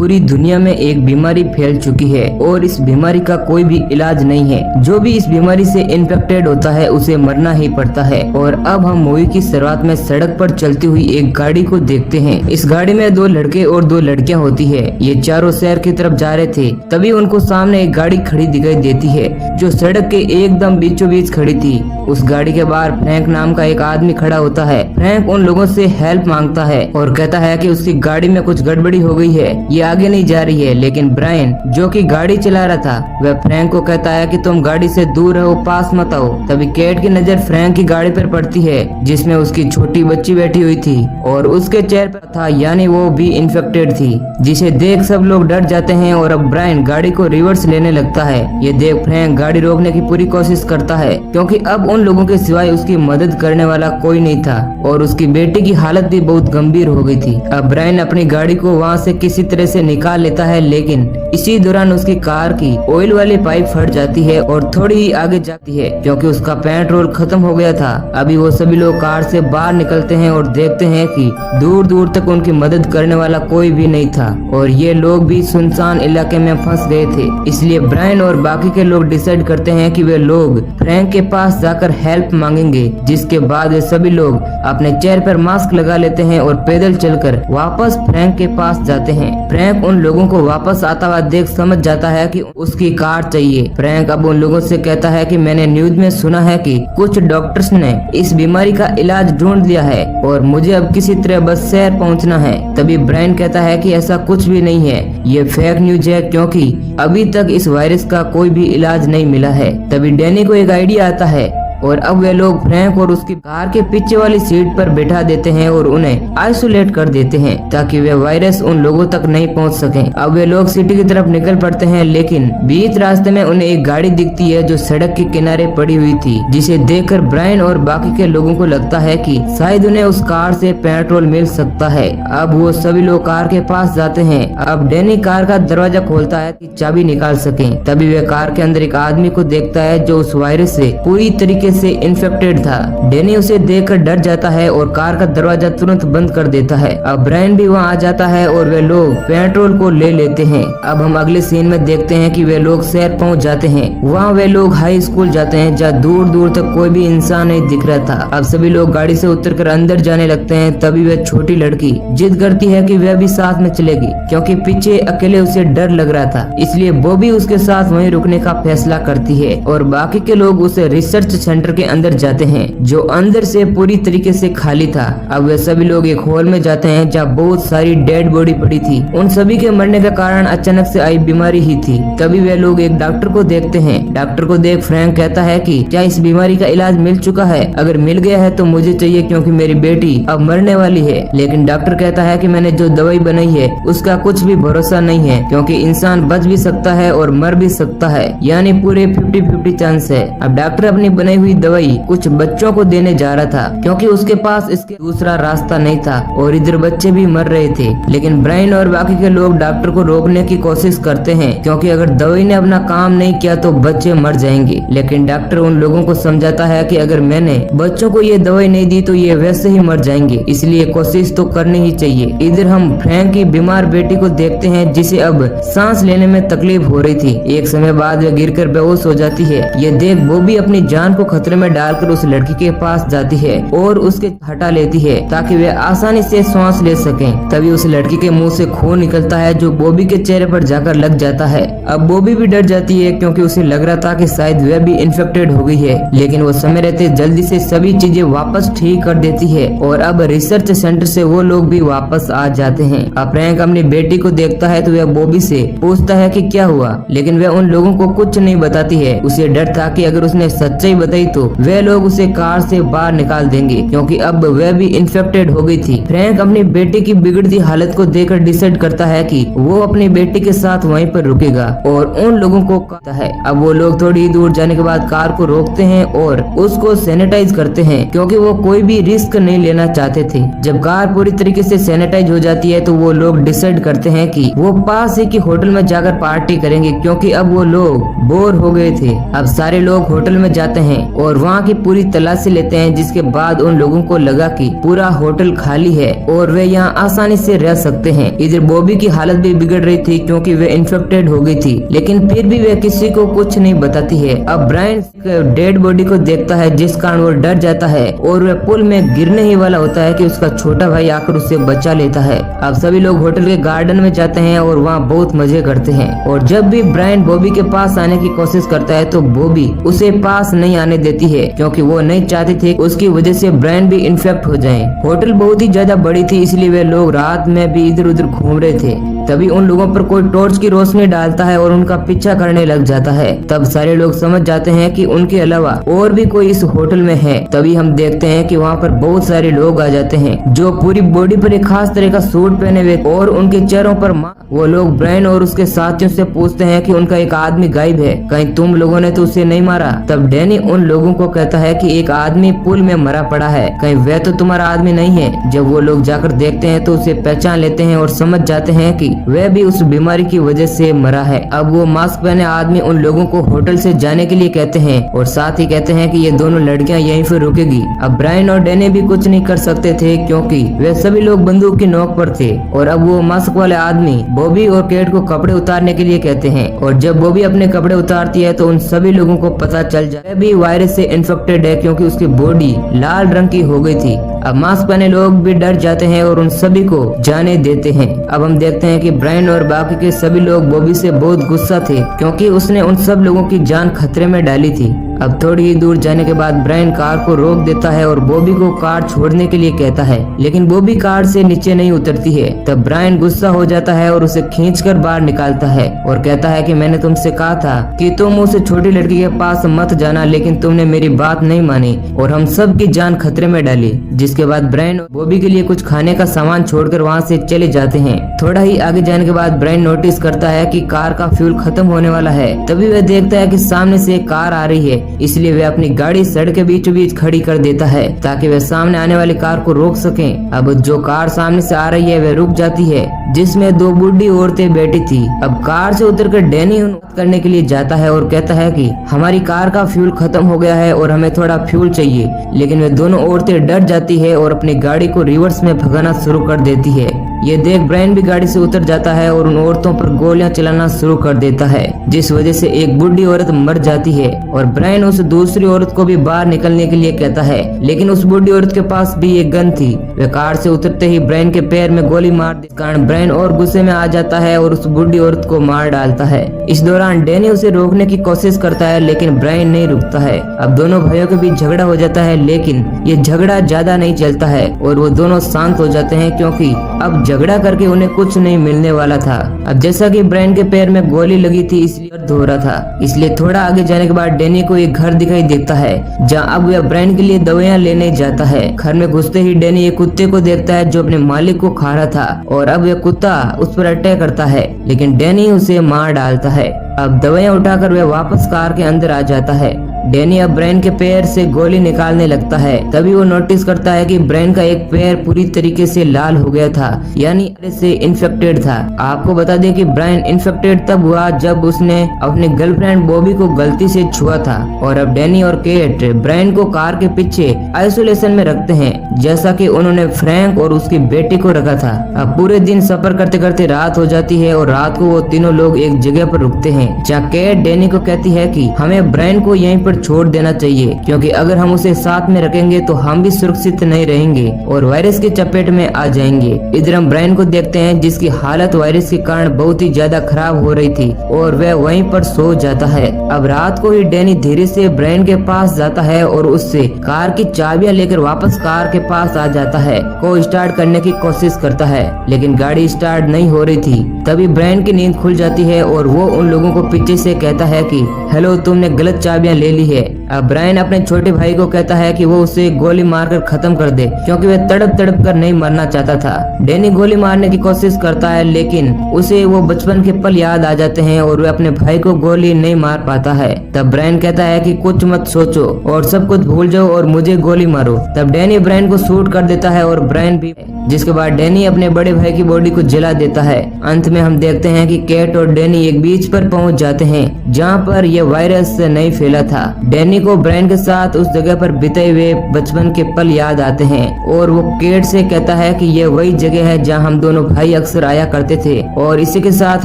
पूरी दुनिया में एक बीमारी फैल चुकी है और इस बीमारी का कोई भी इलाज नहीं है। जो भी इस बीमारी से इन्फेक्टेड होता है उसे मरना ही पड़ता है। और अब हम मूवी की शुरुआत में सड़क पर चलती हुई एक गाड़ी को देखते हैं। इस गाड़ी में 2 लड़के और 2 लड़कियां होती है। ये चारों शहर की तरफ जा रहे थे, तभी उनको सामने एक गाड़ी खड़ी दिखाई देती है जो सड़क के एकदम बीचों बीच खड़ी थी। उस गाड़ी के बाहर फ्रैंक नाम का एक आदमी खड़ा होता है। फ्रैंक उन लोगों से हेल्प मांगता है और कहता है कि उसकी गाड़ी में कुछ गड़बड़ी हो गई है, ये आगे नहीं जा रही है। लेकिन ब्रायन जो कि गाड़ी चला रहा था वह फ्रैंक को कहता है कि तुम गाड़ी से दूर रहो, पास मत आओ। तभी केट की नजर फ्रैंक की गाड़ी पर पड़ती है जिसमें उसकी छोटी बच्ची बैठी हुई थी और उसके चेहरे पर था, यानी वो भी इन्फेक्टेड थी, जिसे देख सब लोग डर जाते हैं। और अब ब्रायन गाड़ी को रिवर्स लेने लगता है। ये देख फ्रैंक गाड़ी रोकने की पूरी कोशिश करता है क्योंकि अब उन लोगों के सिवाय उसकी मदद करने वाला कोई नहीं था और उसकी बेटी की हालत भी बहुत गंभीर हो गई थी। अब ब्रायन अपनी गाड़ी को वहाँ से किसी तरह से निकाल लेता है, लेकिन इसी दौरान उसकी कार की ऑयल वाली पाइप फट जाती है और थोड़ी ही आगे जाती है क्योंकि उसका पेट्रोल खत्म हो गया था। अभी वो सभी लोग कार से बाहर निकलते हैं और देखते हैं कि दूर दूर तक उनकी मदद करने वाला कोई भी नहीं था और ये लोग भी सुनसान इलाके में फंस गए थे। इसलिए ब्रायन और बाकी के लोग डिसाइड करते हैं कि वे लोग फ्रैंक के पास जाकर हेल्प मांगेंगे, जिसके बाद वे सभी लोग अपने चेहरे पर मास्क लगा लेते हैं और पैदल चलकर वापस फ्रैंक के पास जाते हैं। फ्रैंक उन लोगों को वापस आता हुआ देख समझ जाता है कि उसकी कार चाहिए। फ्रैंक अब उन लोगों से कहता है कि मैंने न्यूज में सुना है कि कुछ डॉक्टर्स ने इस बीमारी का इलाज ढूंढ लिया है और मुझे अब किसी तरह बस शहर पहुंचना है। तभी ब्रायन कहता है कि ऐसा कुछ भी नहीं है, ये फेक न्यूज है क्योंकि अभी तक इस वायरस का कोई भी इलाज नहीं मिला है। तभी डैनी को एक आइडिया आता है और अब वे लोग फ्रैंक और उसकी कार के पीछे वाली सीट पर बैठा देते हैं और उन्हें आइसोलेट कर देते हैं ताकि वे वायरस उन लोगों तक नहीं पहुंच सके। अब वे लोग सिटी की तरफ निकल पड़ते हैं, लेकिन बीच रास्ते में उन्हें एक गाड़ी दिखती है जो सड़क के किनारे पड़ी हुई थी, जिसे देखकर ब्रायन और बाकी के लोगों को लगता है कि शायद उन्हें उस कार से पेट्रोल मिल सकता है। अब वो सभी लोग कार के पास जाते हैं। अब डैनी कार का दरवाजा खोलता है कि चाबी निकाल सके। तभी वे कार के अंदर एक आदमी को देखता है जो उस वायरस से पूरी तरीके से इन्फेक्टेड था। डैनी उसे देखकर डर जाता है और कार का दरवाजा तुरंत बंद कर देता है। अब ब्रायन भी वहाँ आ जाता है और वे लोग पेट्रोल को ले लेते हैं। अब हम अगले सीन में देखते हैं कि वे लोग शहर पहुँच जाते हैं। वहाँ वे लोग हाई स्कूल जाते हैं जहाँ दूर दूर तक कोई भी इंसान नहीं दिख रहा था। अब सभी लोग गाड़ी से उतरकर अंदर जाने लगते हैं। तभी वह छोटी लड़की जिद करती है कि वह भी साथ में चलेगी क्योंकि पीछे अकेले उसे डर लग रहा था, इसलिए बॉबी उसके साथ वहीं रुकने का फैसला करती है और बाकी के लोग उसे रिसर्च सेंटर के अंदर जाते हैं जो अंदर से पूरी तरीके से खाली था। अब वे सभी लोग एक हॉल में जाते हैं जहाँ बहुत सारी डेड बॉडी पड़ी थी। उन सभी के मरने का कारण अचानक से आई बीमारी ही थी। तभी वे लोग एक डॉक्टर को देखते हैं। डॉक्टर को देख फ्रैंक कहता है कि क्या इस बीमारी का इलाज मिल चुका है? अगर मिल गया है तो मुझे चाहिए क्योंकि मेरी बेटी अब मरने वाली है। लेकिन डॉक्टर कहता है कि मैंने जो दवाई बनाई है उसका कुछ भी भरोसा नहीं है क्योंकि इंसान बच भी सकता है और मर भी सकता है, यानी पूरे 50-50 चांस है। अब डॉक्टर अपनी बनाई हुई दवाई कुछ बच्चों को देने जा रहा था क्योंकि उसके पास इसके दूसरा रास्ता नहीं था और इधर बच्चे भी मर रहे थे। लेकिन ब्रायन और बाकी के लोग डॉक्टर को रोकने की कोशिश करते हैं क्योंकि अगर दवाई ने अपना काम नहीं किया तो बच्चे मर जाएंगे। लेकिन डॉक्टर उन लोगों को समझाता है कि अगर मैंने बच्चों को ये दवाई नहीं दी तो ये वैसे ही मर जाएंगे, इसलिए कोशिश तो करनी ही चाहिए। इधर हम फ्रैंक की बीमार बेटी को देखते हैं जिसे अब सांस लेने में तकलीफ हो रही थी। एक समय बाद वह गिरकर बेहोश हो जाती है। ये देख बॉबी अपनी जान को खतरे में डालकर उस लड़की के पास जाती है और उसके हटा लेती है ताकि वे आसानी से सांस ले सकें। तभी उस लड़की के मुंह से खून निकलता है जो बॉबी के चेहरे पर जाकर लग जाता है। अब बॉबी भी डर जाती है क्योंकि उसे लग रहा था कि शायद वह भी इन्फेक्टेड हो गई है, लेकिन वो समय रहते जल्दी से सभी चीजें वापस ठीक कर देती है और अब रिसर्च सेंटर से वो लोग भी वापस आ जाते हैं। अब फ्रैंक अपनी बेटी को देखता है तो वह बॉबी से पूछता है कि क्या हुआ, लेकिन वह उन लोगों को कुछ नहीं बताती है। उसे डर था कि अगर उसने सच्चाई बताई तो वे लोग उसे कार से बाहर निकाल देंगे क्योंकि अब वह भी इन्फेक्टेड हो गई थी। फ्रैंक अपनी बेटी की बिगड़ती हालत को देखकर डिसाइड करता है कि वो अपनी बेटी के साथ वहीं पर रुकेगा और उन लोगों को कहता है। अब वो लोग थोड़ी दूर जाने के बाद कार को रोकते हैं और उसको सैनिटाइज करते हैं क्योंकि वो कोई भी रिस्क नहीं लेना चाहते थे। जब कार पूरी तरीके से सैनिटाइज हो जाती है तो वो लोग डिसाइड करते हैं कि वो पास ही की होटल में जाकर पार्टी करेंगे क्योंकि अब वो लोग बोर हो गए थे। अब सारे लोग होटल में जाते हैं और वहाँ की पूरी तलाशी लेते हैं, जिसके बाद उन लोगों को लगा कि पूरा होटल खाली है और वे यहाँ आसानी से रह सकते हैं। इधर बॉबी की हालत भी बिगड़ रही थी क्योंकि वे इन्फेक्टेड हो गई थी, लेकिन फिर भी वे किसी को कुछ नहीं बताती है। अब ब्रायन डेड बॉडी को देखता है, जिस कारण वो डर जाता है और वह पुल में गिरने ही वाला होता है कि उसका छोटा भाई आकर उसे बचा लेता है। अब सभी लोग होटल के गार्डन में जाते हैं और वहाँ बहुत मजे करते हैं। और जब भी ब्रायन बॉबी के पास आने की कोशिश करता है तो बॉबी उसे पास नहीं आने देती है, क्योंकि वो नहीं चाहती थी उसकी वजह से ब्रायन भी इन्फेक्ट हो जाए। होटल बहुत ही ज्यादा बड़ी थी, इसलिए वे लोग रात में भी इधर उधर घूम रहे थे। तभी उन लोगों पर कोई टॉर्च की रोशनी डालता है और उनका पीछा करने लग जाता है। तब सारे लोग समझ जाते हैं कि उनके अलावा और भी कोई इस होटल में है। तभी हम देखते हैं कि वहाँ पर बहुत सारे लोग आ जाते हैं जो पूरी बॉडी पर एक खास तरह का सूट पहने हुए और उनके चेहरों पर वो लोग ब्रायन और उसके साथियों से पूछते हैं कि उनका एक आदमी गायब है, कहीं तुम लोगों ने तो उसे नहीं मारा। तब डैनी उन लोगों को कहता है कि एक आदमी पुल में मरा पड़ा है, कहीं वह तो तुम्हारा आदमी नहीं है। जब वो लोग जाकर देखते हैं तो उसे पहचान लेते हैं और समझ जाते हैं कि वह भी उस बीमारी की वजह से मरा है। अब वो मास्क पहने आदमी उन लोगों को होटल से जाने के लिए कहते हैं और साथ ही कहते हैं कि ये दोनों लड़कियां यहीं पर रुकेगी। अब ब्रायन और डैनी भी कुछ नहीं कर सकते थे क्योंकि वे सभी लोग बंदूक की नोक पर थे। और अब वो मास्क वाले आदमी बॉबी और केट को कपड़े उतारने के लिए कहते हैं और जब बॉबी अपने कपड़े उतारती है तो उन सभी लोगों को पता चल जाए भी वायरस से इन्फेक्टेड है, क्योंकि उसकी बॉडी लाल रंग की हो गई थी। अब मास्क पहने लोग भी डर जाते हैं और उन सभी को जाने देते हैं। अब हम देखते हैं कि ब्रायन और बाकी के सभी लोग बॉबी से बहुत गुस्सा थे क्योंकि उसने उन सब लोगों की जान खतरे में डाली थी। अब थोड़ी ही दूर जाने के बाद ब्रायन कार को रोक देता है और बॉबी को कार छोड़ने के लिए कहता है, लेकिन बॉबी कार से नीचे नहीं उतरती है। तब ब्रायन गुस्सा हो जाता है और उसे खींचकर बाहर निकालता है और कहता है कि मैंने तुमसे कहा था कि तुम उस छोटी लड़की के पास मत जाना, लेकिन तुमने मेरी बात नहीं मानी और हम सब की जान खतरे में डाली। जिसके बाद ब्रायन बॉबी के लिए कुछ खाने का सामान छोड़कर वहाँ से चले जाते हैं। थोड़ा ही आगे जाने के बाद ब्रायन नोटिस करता है कि कार का फ्यूल खत्म होने वाला है। तभी वह देखता है कि सामने से एक कार आ रही है, इसलिए वह अपनी गाड़ी सड़क के बीचों बीच खड़ी कर देता है ताकि वह सामने आने वाली कार को रोक सके। अब जो कार सामने से आ रही है वह रुक जाती है, जिसमें दो बूढ़ी औरतें बैठी थी। अब कार से उतरकर डैनी उन्हें करने के लिए जाता है और कहता है कि हमारी कार का फ्यूल खत्म हो गया है और हमें थोड़ा फ्यूल चाहिए। लेकिन वे दोनों औरतें डर जाती है और अपनी गाड़ी को रिवर्स में भगाना शुरू कर देती है। ये देख ब्रायन भी गाड़ी से उतर जाता है और उन औरतों पर गोलियां चलाना शुरू कर देता है, जिस वजह से एक बूढ़ी औरत मर जाती है। और ब्रायन उस दूसरी औरत को भी बाहर निकलने के लिए कहता है, लेकिन उस बूढ़ी औरत के पास भी एक गन थी। वह कार से उतरते ही ब्रायन के पैर में गोली मार देने के कारण ब्रायन और गुस्से में आ जाता है और उस बूढ़ी औरत को मार डालता है। इस दौरान डैनी उसे रोकने की कोशिश करता है, लेकिन ब्रायन नहीं रुकता है। अब दोनों भाइयों के बीच झगड़ा हो जाता है, लेकिन ये झगड़ा ज्यादा नहीं चलता है और वो दोनों शांत हो जाते हैं क्योंकि अब झगड़ा करके उन्हें कुछ नहीं मिलने वाला था। अब जैसा कि ब्रायन के पैर में गोली लगी थी इसलिए दर्द हो रहा था, इसलिए थोड़ा आगे जाने के बाद डैनी को एक घर दिखाई देता है जहां अब वह ब्रायन के लिए दवाइयां लेने जाता है। घर में घुसते ही डैनी एक कुत्ते को देखता है जो अपने मालिक को खा रहा था और अब यह कुत्ता उस पर अटैक करता है, लेकिन डैनी उसे मार डालता है। अब दवाइयां उठाकर वह वापस कार के अंदर आ जाता है। डैनी अब ब्रायन के पैर से गोली निकालने लगता है। तभी वो नोटिस करता है कि ब्रायन का एक पैर पूरी तरीके से लाल हो गया था, यानी से इन्फेक्टेड था। आपको बता दें कि ब्रायन इन्फेक्टेड तब हुआ जब उसने अपने गर्लफ्रेंड बॉबी को गलती से छुआ था। और अब डैनी और केट ब्रायन को कार के पीछे आइसोलेशन में रखते हैं, जैसा कि उन्होंने फ्रैंक और उसकी बेटी को रखा था। अब पूरे दिन सफर करते करते रात हो जाती है और रात को वो तीनों लोग एक जगह पर रुकते हैं जहाँ केट डैनी को कहती है कि हमें ब्रायन को यहीं पर छोड़ देना चाहिए, क्योंकि अगर हम उसे साथ में रखेंगे तो हम भी सुरक्षित नहीं रहेंगे और वायरस के चपेट में आ जाएंगे। इधर हम ब्रायन को देखते हैं जिसकी हालत वायरस के कारण बहुत ही ज्यादा खराब हो रही थी और वह वहीं पर सो जाता है। अब रात को ही डैनी धीरे से ब्रायन के पास जाता है और उससे कार की चाबियां लेकर वापस कार के पास आ जाता है, को स्टार्ट करने की कोशिश करता है, लेकिन गाड़ी स्टार्ट नहीं हो रही थी। तभी ब्रायन की नींद खुल जाती है और वो उन लोगों को पीछे से कहता है कि हेलो, तुमने गलत चाबियां ले ली है। अब ब्रायन अपने छोटे भाई को कहता है कि वो उसे गोली मारकर खत्म कर दे, क्योंकि वह तड़प तड़प कर नहीं मरना चाहता था। डैनी गोली मारने की कोशिश करता है, लेकिन उसे वो बचपन के पल याद आ जाते हैं और वह अपने भाई को गोली नहीं मार पाता है। तब ब्रायन कहता है कि कुछ मत सोचो और सब कुछ भूल जाओ और मुझे गोली मारो। तब डैनी ब्रायन को शूट कर देता है और ब्रायन भी, जिसके बाद डैनी अपने बड़े भाई की बॉडी को जला देता है। अंत में हम देखते हैं कि केट और डैनी एक बीच पर पहुंच जाते हैं जहाँ पर यह वायरस नहीं फैला था। डैनी को ब्रायन के साथ उस जगह पर बिताए हुए बचपन के पल याद आते हैं और वो केट से कहता है कि यह वही जगह है जहाँ हम दोनों भाई अक्सर आया करते थे। और इसी के साथ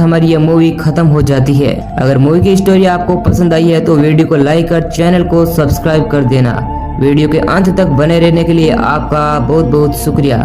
हमारी यह मूवी खत्म हो जाती है। अगर मूवी की स्टोरी आपको पसंद आई है तो वीडियो को लाइक कर चैनल को सब्सक्राइब कर देना। वीडियो के अंत तक बने रहने के लिए आपका बहुत बहुत शुक्रिया।